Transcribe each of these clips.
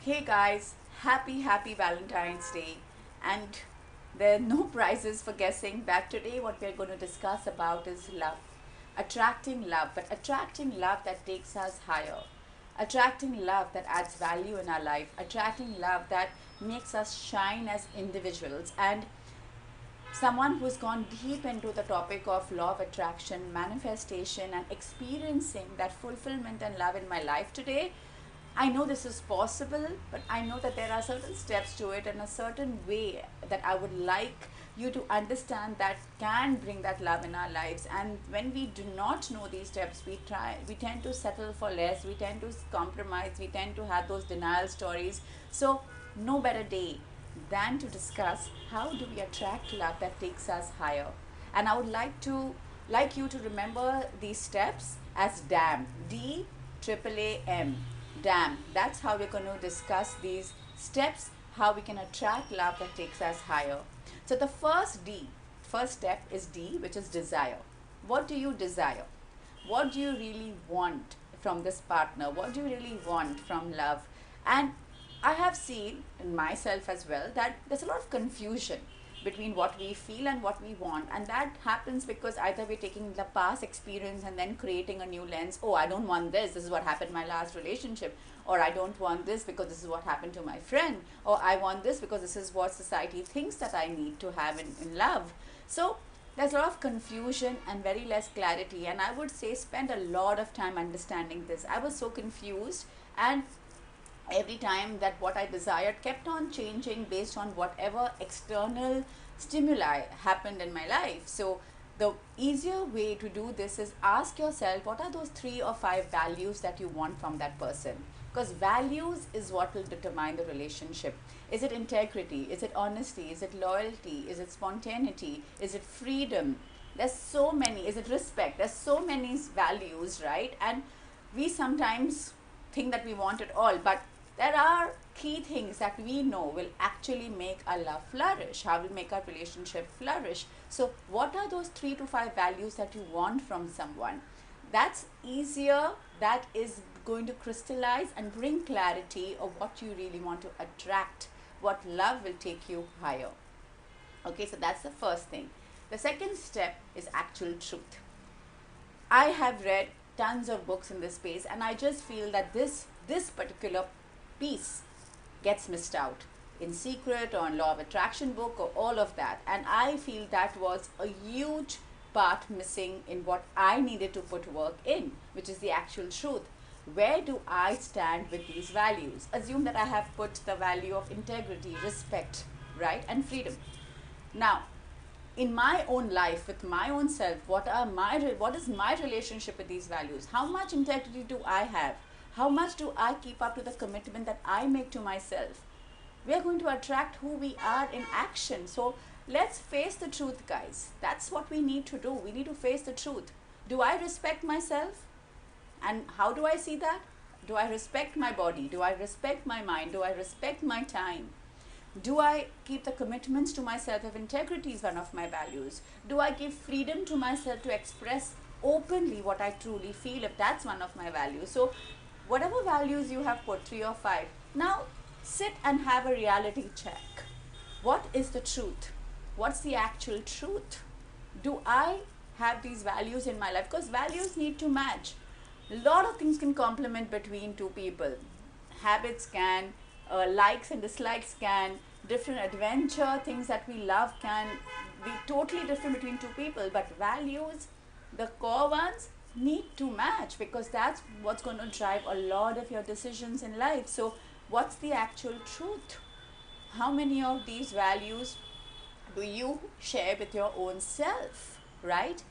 Hey guys, happy Valentine's Day. And there are no prizes for guessing that today what we're going to discuss about is love. Attracting love, but attracting love that takes us higher. Attracting love that adds value in our life. Attracting love that makes us shine as individuals. And someone who's gone deep into the topic of law of attraction, manifestation, and experiencing that fulfillment and love in my life today. I know this is possible, but I know that there are certain steps to it and a certain way that I would like you to understand that can bring that love in our lives. And when we do not know these steps, we tend to settle for less, we tend to compromise, we tend to have those denial stories. So no better day than to discuss how do we attract love that takes us higher. And I would like you to remember these steps as DAM, DAAM, DAM. That's how we're going to discuss these steps, how we can attract love that takes us higher. So the first step is D, which is desire. What do you desire? What do you really want from this partner? What do you really want from love? And I have seen in myself as well that there's a lot of confusion between what we feel and what we want, and that happens because either we're taking the past experience and then creating a new lens. Oh, I don't want this is what happened in my last relationship, or I don't want this because this is what happened to my friend, or I want this because this is what society thinks that I need to have in love. So there's a lot of confusion and very less clarity, and I would say spend a lot of time understanding this. I was so confused, and every time that what I desired kept on changing based on whatever external stimuli happened in my life. So the easier way to do this is ask yourself what are those 3 or 5 values that you want from that person, because values is what will determine the relationship. Is it integrity? Is it honesty? Is it loyalty? Is it spontaneity? Is it freedom? There's so many. Is it respect? There's so many values, right? And we sometimes think that we want it all, but there are key things that we know will actually make our love flourish, how will make our relationship flourish. So what are those 3 to 5 values that you want from someone? That's easier, that is going to crystallize and bring clarity of what you really want to attract, what love will take you higher. Okay, so that's the first thing. The second step is actual truth. I have read tons of books in this space, and I just feel that this particular piece gets missed out in Secret or in Law of Attraction book or all of that, and I feel that was a huge part missing in what I needed to put work in, which is the actual truth. Where do I stand with these values? Assume that I have put the value of integrity, respect, right, and freedom. Now in my own life with my own self, what is my relationship with these values? How much integrity do I have? How much do I keep up to the commitment that I make to myself? We are going to attract who we are in action. So let's face the truth, guys. That's what we need to do. We need to face the truth. Do I respect myself? And how do I see that? Do I respect my body? Do I respect my mind? Do I respect my time? Do I keep the commitments to myself? If integrity is one of my values, do I give freedom to myself to express openly what I truly feel, if that's one of my values? So whatever values you have put, 3 or 5, now sit and have a reality check. What is the truth? What's the actual truth? Do I have these values in my life? Because values need to match. A lot of things can complement between two people. Habits can, likes and dislikes can, different adventure, things that we love can be totally different between two people, but values, the core ones, need to match, because that's what's going to drive a lot of your decisions in life. So what's the actual truth? How many of these values do you share with your own self, right?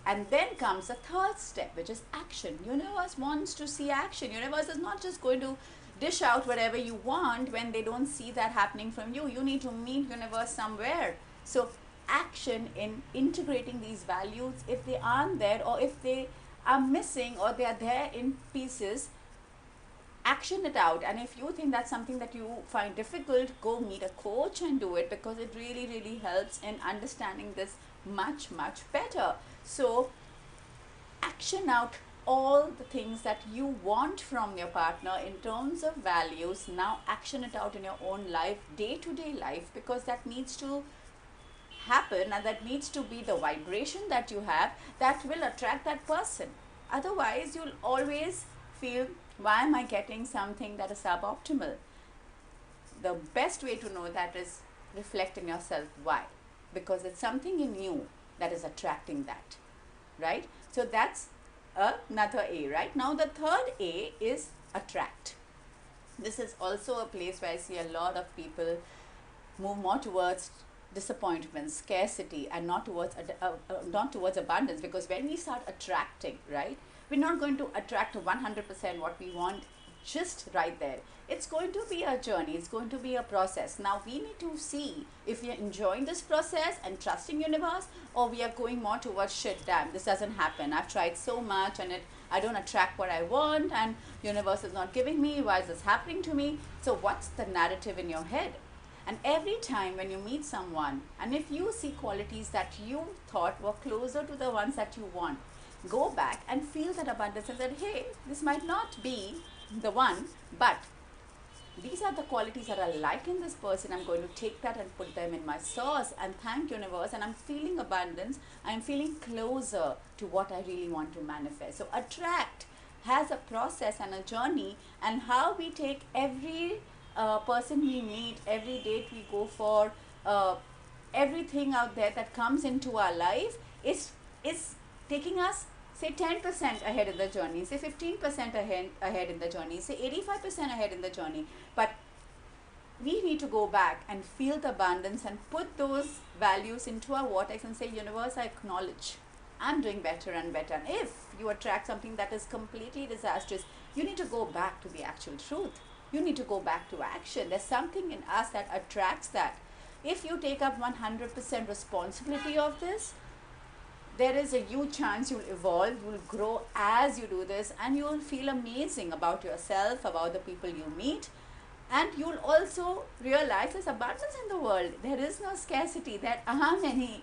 And then comes the third step, which is action. Universe wants to see action. Universe is not just going to dish out whatever you want when they don't see that happening from you. You need to meet universe somewhere. So action in integrating these values, if they aren't there, or if they are missing, or they are there in pieces, action it out. And if you think that's something that you find difficult, go meet a coach and do it, because it really helps in understanding this much better. So action out all the things that you want from your partner in terms of values. Now action it out in your own life, day-to-day life, because that needs to happen, and that needs to be the vibration that you have that will attract that person. Otherwise you'll always feel, why am I getting something that is suboptimal? The best way to know that is reflect in yourself. Why? Because it's something in you that is attracting that, right? So that's another A. Right now the third A is attract. This is also a place where I see a lot of people move more towards disappointment, scarcity, and not towards abundance. Because when we start attracting, right, we're not going to attract 100% what we want just right there. It's going to be a journey, it's going to be a process. Now we need to see if we are enjoying this process and trusting universe, or we are going more towards, shit, damn, this doesn't happen, I've tried so much and I don't attract what I want, and universe is not giving me, why is this happening to me? So what's the narrative in your head? And every time when you meet someone, and if you see qualities that you thought were closer to the ones that you want, go back and feel that abundance and say, hey, this might not be the one, but these are the qualities that I like in this person. I'm going to take that and put them in my sauce and thank universe, and I'm feeling abundance. I'm feeling closer to what I really want to manifest. So attract has a process and a journey, and how we take every person we meet, every date we go for, everything out there that comes into our life is taking us, say, 10% ahead in the journey, say 15% ahead in the journey, say 85% ahead in the journey. But we need to go back and feel the abundance and put those values into our vortex and say, universe, I acknowledge I'm doing better and better. And if you attract something that is completely disastrous, you need to go back to the actual truth. You need to go back to action. There's something in us that attracts that. If you take up 100% responsibility of this, there is a huge chance you'll evolve, you'll grow as you do this, and you'll feel amazing about yourself, about the people you meet, and you'll also realize there's abundance in the world. There is no scarcity. There are many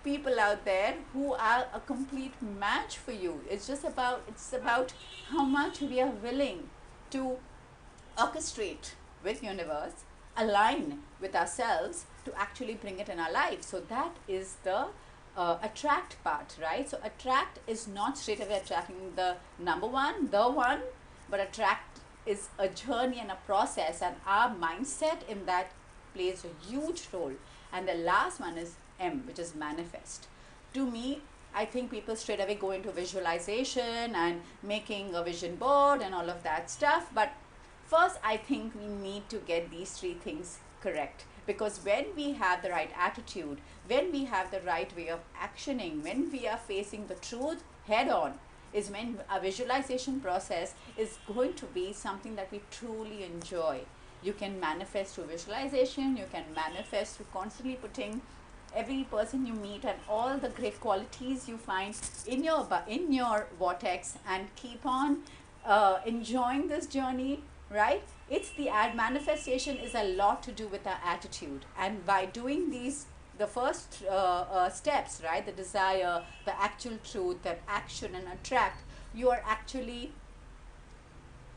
people out there who are a complete match for you. It's about how much we are willing to orchestrate with universe, align with ourselves to actually bring it in our life. So that is the attract part, right? So attract is not straight away attracting the number one, the one, but attract is a journey and a process, and our mindset in that plays a huge role. And the last one is M, which is manifest. To me, I think people straight away go into visualization and making a vision board and all of that stuff. But first, I think we need to get these three things correct. Because when we have the right attitude, when we have the right way of actioning, when we are facing the truth head on, is when a visualization process is going to be something that we truly enjoy. You can manifest through visualization, you can manifest through constantly putting every person you meet and all the great qualities you find in your vortex, and keep on enjoying this journey, right? It's the manifestation is a lot to do with our attitude, and by doing these, the first steps, right, the desire, the actual truth, the action and attract, you are actually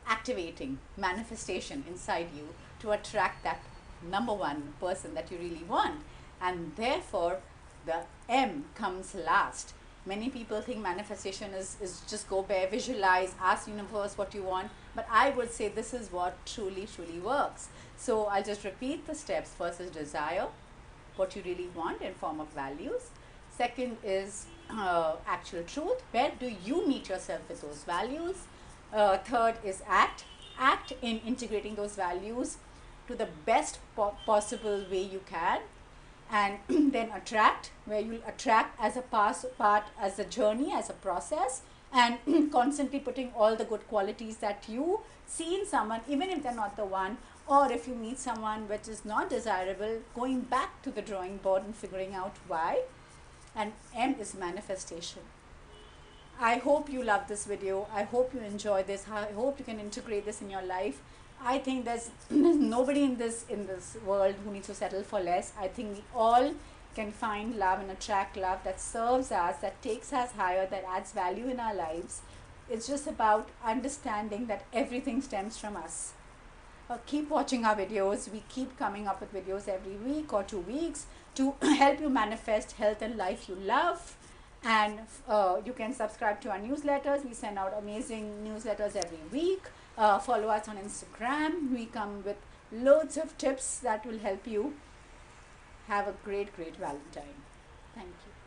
activating manifestation inside you to attract that number one person that you really want. And therefore the M comes last. Many people think manifestation is just go bare, visualize, ask universe what you want, but I would say this is what truly works. So I'll just repeat the steps. First is desire, what you really want in form of values. Second is actual truth, where do you meet yourself with those values. Third is act in integrating those values to the best possible way you can. And then attract, where you'll attract as a part, as a journey, as a process, and constantly putting all the good qualities that you see in someone, even if they're not the one, or if you meet someone which is not desirable, going back to the drawing board and figuring out why. And M is manifestation. I hope you love this video. I hope you enjoy this. I hope you can integrate this in your life. I think there's nobody in this world who needs to settle for less. I think we all can find love and attract love that serves us, that takes us higher, that adds value in our lives. It's just about understanding that everything stems from us. Keep watching our videos. We keep coming up with videos every week or 2 weeks to help you manifest health and life you love. And you can subscribe to our newsletters. We send out amazing newsletters every week. Follow us on Instagram. We come with loads of tips that will help you have a great Valentine. Thank you.